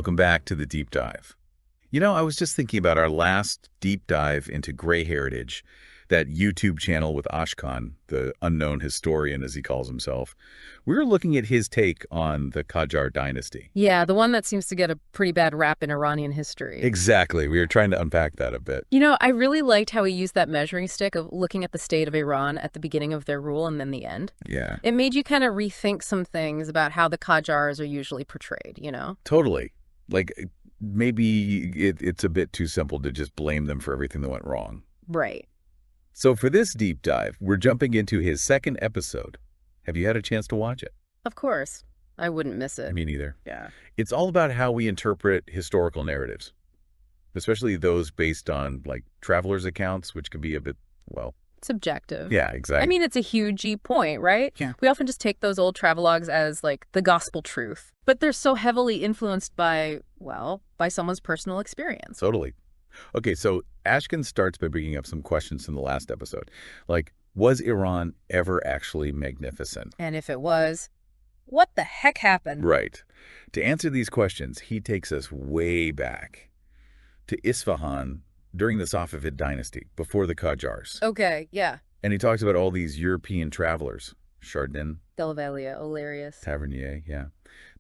welcome back to the deep dive. You know, I was just thinking about our last deep dive into Grey Heritage, that YouTube channel with Ashkan, the unknown historian as he calls himself. We were looking at his take on the Qajar dynasty. Yeah, the one that seems to get a pretty bad rap in Iranian history. Exactly. We were trying to unpack that a bit. You know, I really liked how he used that measuring stick of looking at the state of Iran at the beginning of their rule and then the end. Yeah. It made you kind of rethink some things about how the Qajars are usually portrayed, you know? Totally. Like, maybe it's a bit too simple to just blame them for everything that went wrong. Right. So for this deep dive, we're jumping into his second episode. Have you had a chance to watch it? Of course. I wouldn't miss it. Me neither. Yeah. It's all about how we interpret historical narratives, especially those based on, like, travelers' accounts, which can be a bit, well... subjective. Yeah, exactly. I mean, it's a huge point, right? Yeah. We often just take those old travelogues as, like, the gospel truth. But they're so heavily influenced by, well, by someone's personal experience. Totally. Okay, so Ashkin starts by bringing up some questions from the last episode. Like, was Iran ever actually magnificent? And if it was, what the heck happened? Right. To answer these questions, he takes us way back to Isfahan during the Safavid dynasty, before the Qajars. Okay, yeah. And he talks about all these European travelers, Chardin, Delavelia, Olarius. Tavernier, yeah.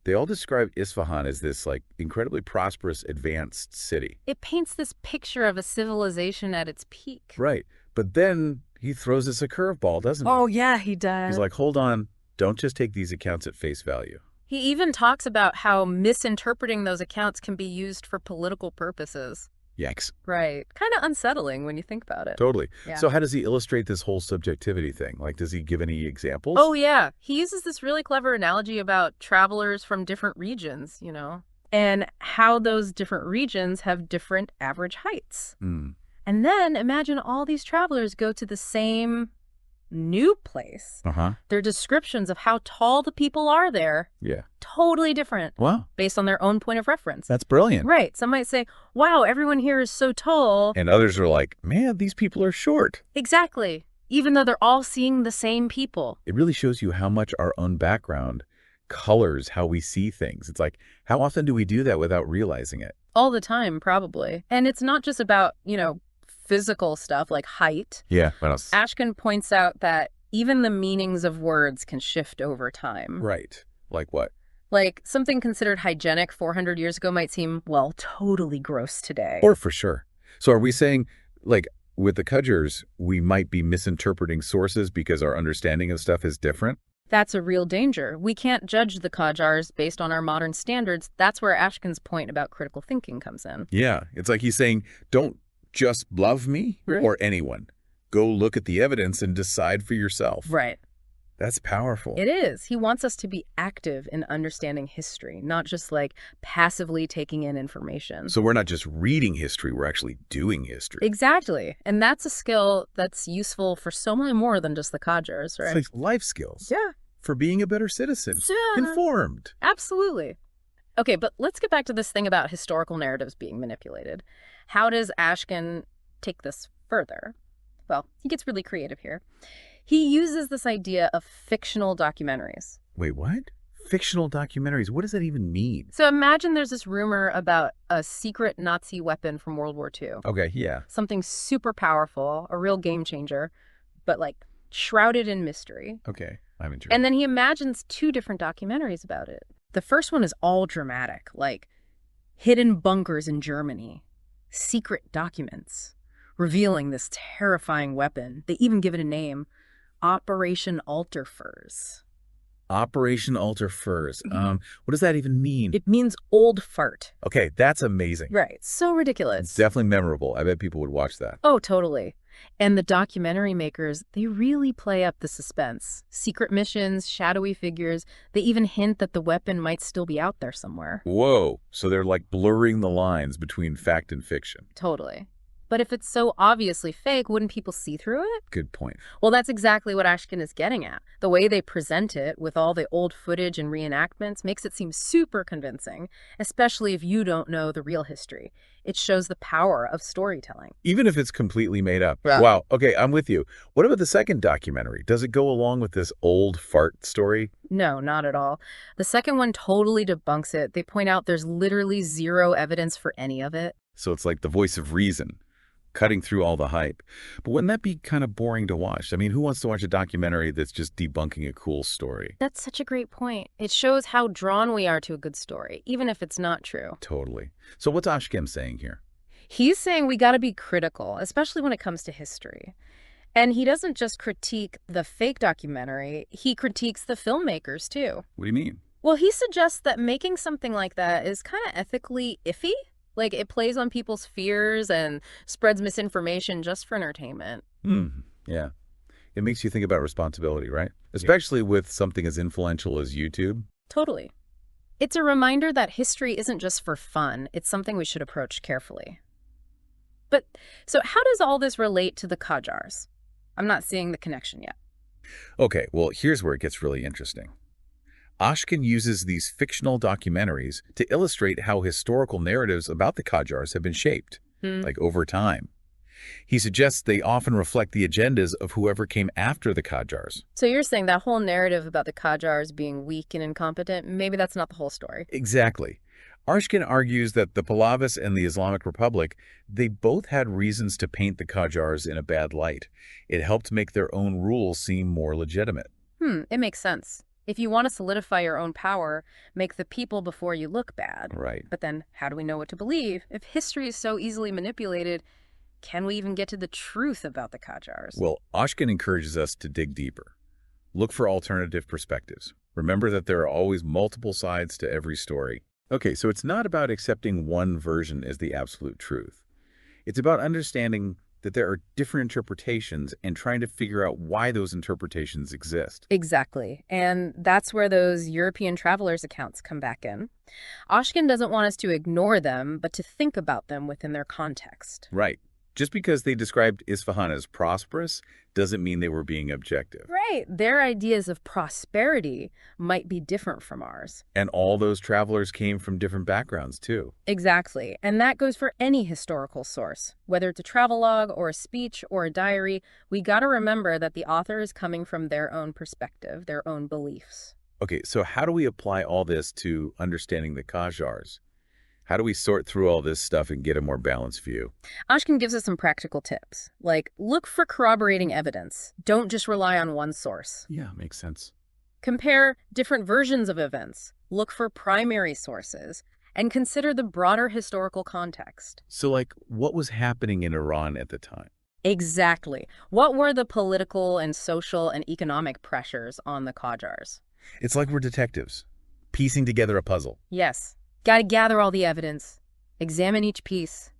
They all describe Isfahan as this, like, incredibly prosperous, advanced city. It paints this picture of a civilization at its peak. Right. But then he throws us a curveball, doesn't he? Oh, yeah, he does. He's like, hold on, don't just take these accounts at face value. He even talks about how misinterpreting those accounts can be used for political purposes. Yikes. Right. Kind of unsettling when you think about it. Totally. Yeah. So how does he illustrate this whole subjectivity thing? Like, does he give any examples? Oh, yeah. He uses this really clever analogy about travelers from different regions, you know, and how those different regions have different average heights. Mm. And then imagine all these travelers go to the same new place. Uh-huh. Their descriptions of how tall the people are there, Yeah. totally different. Wow. Based on their own point of reference. That's brilliant. Right. Some might say, wow, everyone here is so tall. And others are like, man, these people are short. Exactly. Even though they're all seeing the same people. It really shows you how much our own background colors how we see things. It's like, how often do we do that without realizing it? All the time, probably. And it's not just about, you know, physical stuff like height. Yeah. What else? Ashkin points out that even the meanings of words can shift over time. Right. Like what? Like something considered hygienic 400 years ago might seem, well, totally gross today. Or for sure. So are we saying, like, with the Qajars, we might be misinterpreting sources because our understanding of stuff is different? That's a real danger. We can't judge the Qajars based on our modern standards. That's where Ashkin's point about critical thinking comes in. Yeah. It's like he's saying, don't just love me or anyone. Go look at the evidence and decide for yourself. Right. That's powerful. It is. He wants us to be active in understanding history, not just like passively taking in information. So we're not just reading history, we're actually doing history. Exactly. And that's a skill that's useful for so many more than just the Qajars, right? It's like life skills. Yeah. For being a better citizen. Yeah. Informed. Absolutely. Okay, but let's get back to this thing about historical narratives being manipulated. How does Ashkin take this further? Well, he gets really creative here. He uses this idea of fictional documentaries. Wait, what? Fictional documentaries? What does that even mean? So imagine there's this rumor about a secret Nazi weapon from World War II. Okay, yeah. Something super powerful, a real game changer, but like shrouded in mystery. Okay, I'm intrigued. And then he imagines two different documentaries about it. The first one is all dramatic, like hidden bunkers in Germany, secret documents, revealing this terrifying weapon. They even give it a name, Operation Alter Furs. Operation Alter Furs. What does that even mean? It means old fart. Okay, that's amazing. Right. So ridiculous. It's definitely memorable. I bet people would watch that. Oh, totally. And the documentary makers, they really play up the suspense. Secret missions, shadowy figures. They even hint that the weapon might still be out there somewhere. Whoa. So they're like blurring the lines between fact and fiction. Totally. But if it's so obviously fake, wouldn't people see through it? Good point. Well, that's exactly what Ashkin is getting at. The way they present it, with all the old footage and reenactments, makes it seem super convincing, especially if you don't know the real history. It shows the power of storytelling. Even if it's completely made up. Yeah. Wow. Okay, I'm with you. What about the second documentary? Does it go along with this old fart story? No, not at all. The second one totally debunks it. They point out there's literally zero evidence for any of it. So it's like the voice of reason, cutting through all the hype. But wouldn't that be kind of boring to watch? I mean, who wants to watch a documentary that's just debunking a cool story? That's such a great point. It shows how drawn we are to a good story, even if it's not true. Totally. So what's Ashkim saying here? He's saying we got to be critical, especially when it comes to history. And he doesn't just critique the fake documentary, he critiques the filmmakers too. What do you mean? Well, he suggests that making something like that is kind of ethically iffy. Like, it plays on people's fears and spreads misinformation just for entertainment. Yeah. It makes you think about responsibility, right? Especially with something as influential as YouTube. Totally. It's a reminder that history isn't just for fun. It's something we should approach carefully. But, so how does all this relate to the Qajars? I'm not seeing the connection yet. Okay, well, here's where it gets really interesting. Ashkin uses these fictional documentaries to illustrate how historical narratives about the Qajars have been shaped, like over time. He suggests they often reflect the agendas of whoever came after the Qajars. So you're saying that whole narrative about the Qajars being weak and incompetent, maybe that's not the whole story. Exactly. Ashkin argues that the Pahlavis and the Islamic Republic, they both had reasons to paint the Qajars in a bad light. It helped make their own rules seem more legitimate. It makes sense. If you want to solidify your own power, make the people before you look bad. Right. But then how do we know what to believe? If history is so easily manipulated, can we even get to the truth about the Qajars? Well, Ashkin encourages us to dig deeper. Look for alternative perspectives. Remember that there are always multiple sides to every story. Okay, so it's not about accepting one version as the absolute truth. It's about understanding that there are different interpretations and trying to figure out why those interpretations exist. Exactly. And that's where those European travelers' accounts come back in. Ashkin doesn't want us to ignore them, but to think about them within their context. Right. Just because they described Isfahan as prosperous doesn't mean they were being objective. Right. Their ideas of prosperity might be different from ours. And all those travelers came from different backgrounds, too. Exactly. And that goes for any historical source. Whether it's a travelogue or a speech or a diary, we got to remember that the author is coming from their own perspective, their own beliefs. Okay, so how do we apply all this to understanding the Qajars? How do we sort through all this stuff and get a more balanced view? Ashkin gives us some practical tips, like look for corroborating evidence. Don't just rely on one source. Yeah, makes sense. Compare different versions of events. Look for primary sources. And consider the broader historical context. So, like, what was happening in Iran at the time? Exactly. What were the political and social and economic pressures on the Qajars? It's like we're detectives, piecing together a puzzle. Yes. Got to gather all the evidence, examine each piece,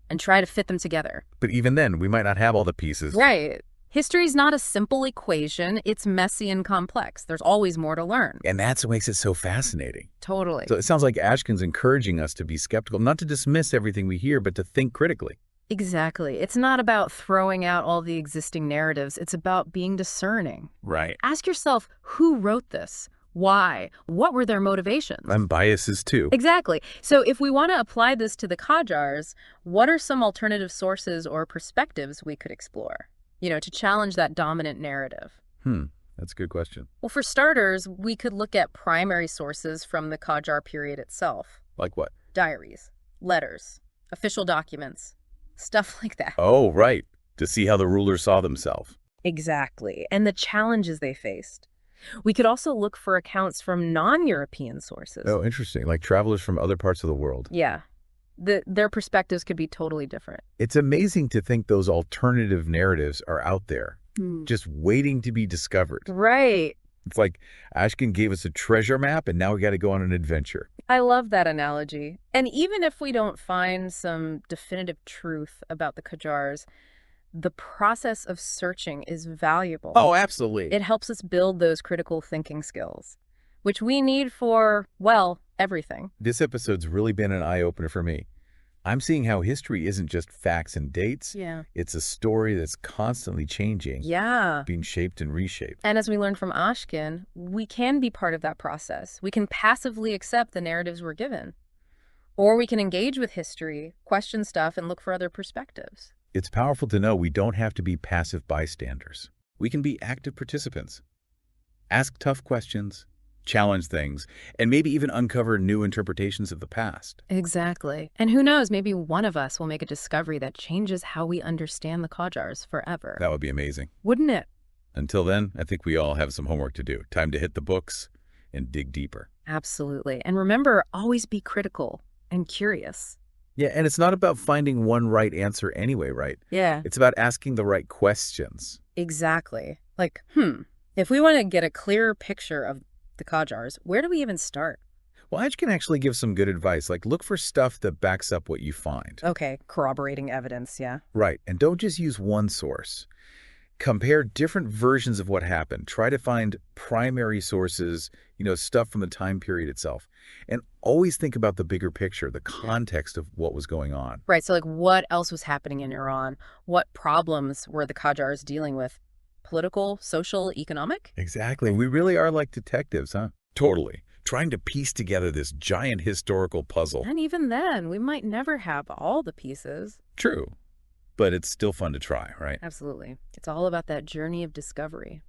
and try to fit them together. But even then, we might not have all the pieces. Right. History's not a simple equation. It's messy and complex. There's always more to learn. And that's what makes it so fascinating. Totally. So it sounds like Ashkin's encouraging us to be skeptical, not to dismiss everything we hear, but to think critically. Exactly. It's not about throwing out all the existing narratives. It's about being discerning. Right. Ask yourself, who wrote this? Why? What were their motivations? And biases, too. Exactly. So if we want to apply this to the Qajars, what are some alternative sources or perspectives we could explore, to challenge that dominant narrative? That's a good question. Well, for starters, we could look at primary sources from the Qajar period itself. Like what? Diaries, letters, official documents, stuff like that. Oh, right. To see how the rulers saw themselves. Exactly. And the challenges they faced. We could also look for accounts from non-European sources. Oh, interesting. Like travelers from other parts of the world. Yeah. Their perspectives could be totally different. It's amazing to think those alternative narratives are out there, just waiting to be discovered. Right. It's like Ashkin gave us a treasure map, and now we got to go on an adventure. I love that analogy. And even if we don't find some definitive truth about the Qajars, the process of searching is valuable. Oh, absolutely. It helps us build those critical thinking skills, which we need for, well, everything. This episode's really been an eye-opener for me. I'm seeing how history isn't just facts and dates. Yeah. It's a story that's constantly changing, Yeah. being shaped and reshaped. And as we learned from Ashkin, we can be part of that process. We can passively accept the narratives we're given. Or we can engage with history, question stuff, and look for other perspectives. It's powerful to know we don't have to be passive bystanders. We can be active participants. Ask tough questions, challenge things, and maybe even uncover new interpretations of the past. Exactly. And who knows, maybe one of us will make a discovery that changes how we understand the Qajars forever. That would be amazing. Wouldn't it? Until then, I think we all have some homework to do. Time to hit the books and dig deeper. Absolutely. And remember, always be critical and curious. Yeah, and it's not about finding one right answer anyway, right? Yeah. It's about asking the right questions. Exactly. Like, if we want to get a clearer picture of the Qajars, where do we even start? Well, Edge can actually give some good advice, like look for stuff that backs up what you find. Okay, corroborating evidence, yeah. Right, and don't just use one source. Compare different versions of what happened. Try to find primary sources, stuff from the time period itself. And always think about the bigger picture, the context of what was going on. Right, so like what else was happening in Iran? What problems were the Qajars dealing with? Political, social, economic? Exactly. We really are like detectives, huh? Totally. Trying to piece together this giant historical puzzle. And even then, we might never have all the pieces. True. But it's still fun to try, right? Absolutely. It's all about that journey of discovery.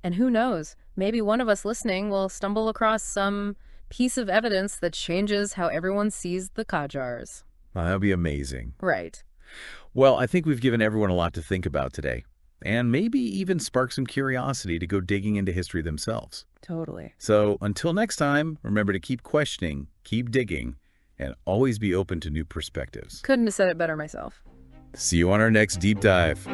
And who knows, maybe one of us listening will stumble across some piece of evidence that changes how everyone sees the Qajars. Well, that would be amazing. Right. Well, I think we've given everyone a lot to think about today. And maybe even spark some curiosity to go digging into history themselves. Totally. So until next time, remember to keep questioning, keep digging, and always be open to new perspectives. Couldn't have said it better myself. See you on our next deep dive.